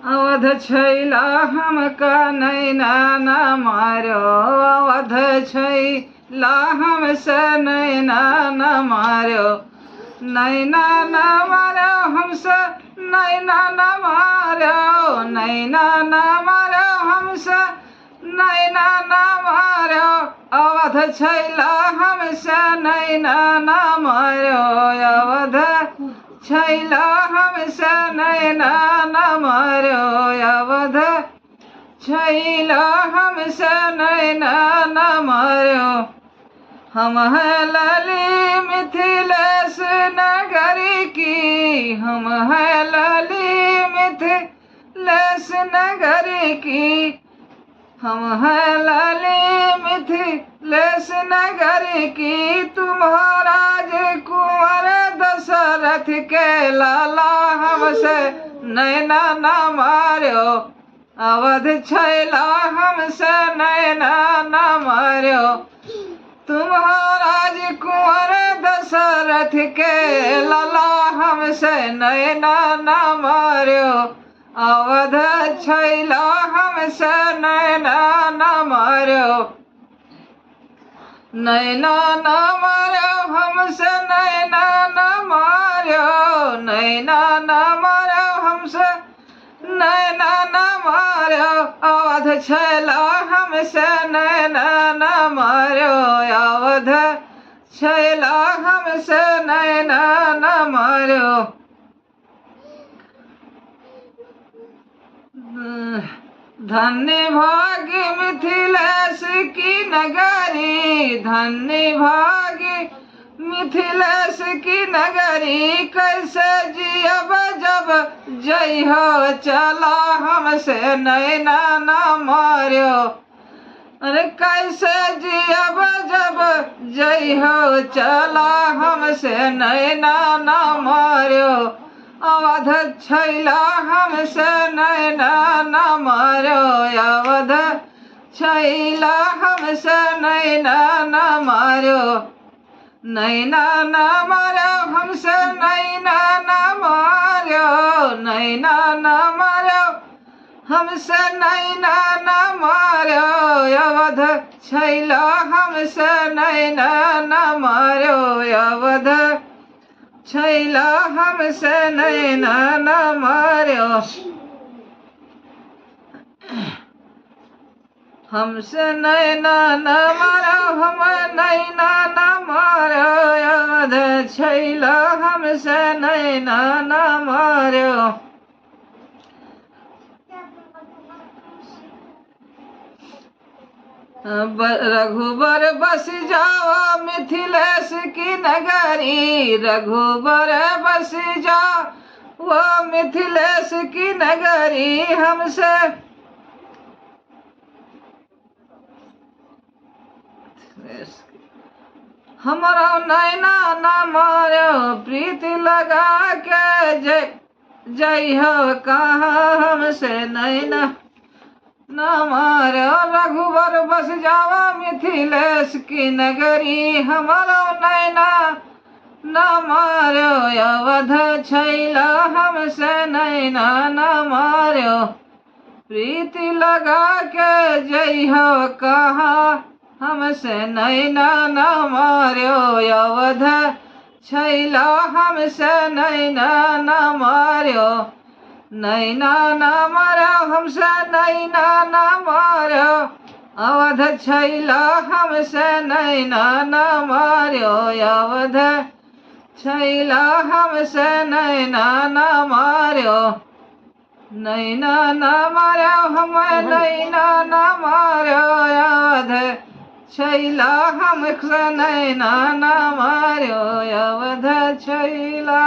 अवध छैला हमका नैना न मारो, अवध छैला हमसे नैना न मारो, नैना न मारो हमसे, नैना न मारो, नैना न मारो हमसे, नैना न मारो, अवध छैला हमसे नैना न मारो, अवध छैला हमसे नैना न मारो, अवध छैला हमसे नैना न मारो। हम है लाली मिथिलेश नगरी की, हम है लाली मिथिलेश नगरी की, हम है लाली मिथिलेश नगरी की, तुम्हारा जे कुंवर दशरथ के लाला हमसे नैना न मारो, अवध छैला हमसे नैना न मारो, तुम्हारा जे कुंवर दशरथ के लाला हमसे नैना न मारो, अवध छैला हमसे नैना न मारो, नैना न मारो हमसे नैना न मारो, नैना न मारो हमसे नैना न मारो, अवध छैला हमसे नैना न मारो, अवध छैला हमसे नैना न मारो। धन्य भाग्य मिथिलेश की नगरी, धन्य भाग्य मिथिलेश की नगरी, कैसे जियब जब जइहो चला हमसे नैना न मारो, अरे कैसे जियब जब जइहो चला हमसे नैना न मारो, अवध छैला हमसे नैना न मारो, अवध छैला हमसे नैना न मारो, नैना न मारो हमसे नैना न मारो, नैना न मारो हमसे नैना न मारो, अवध छैला हमसे नैना न मारो, अवध छैला हमसे नैना न मारो, हमसे नैना न मारो, हम नैना न मारो, अवध छैला हमसे नैना न मारो। रघुबर बस जाओ मिथिलेश की नगरी, रघुबर बस जाओ वो मिथिलेश की नगरी, हमसे हमारा नैना न मारो, प्रीत लगा के जइहो कहाँ हमसे नैना न मारो, रघुबर बस जावा मिथिलेश की नगरी, हमारा नैना न मारो, अवध छैला हमसे नैना न मारो, प्रीति लगा के जइहो कहाँ हमसे नैना न मारो, अवध छैला हमसे नैना न मारो, नैना न मारो हमसे नैना न मारो, अवध छैला हमसे नैना न मारो, अवध छैला हमसे नैना न मारो, नैना न मारो हम नैना न मारो, अवध छैला हमसे नैना न मारो, अवध छैला।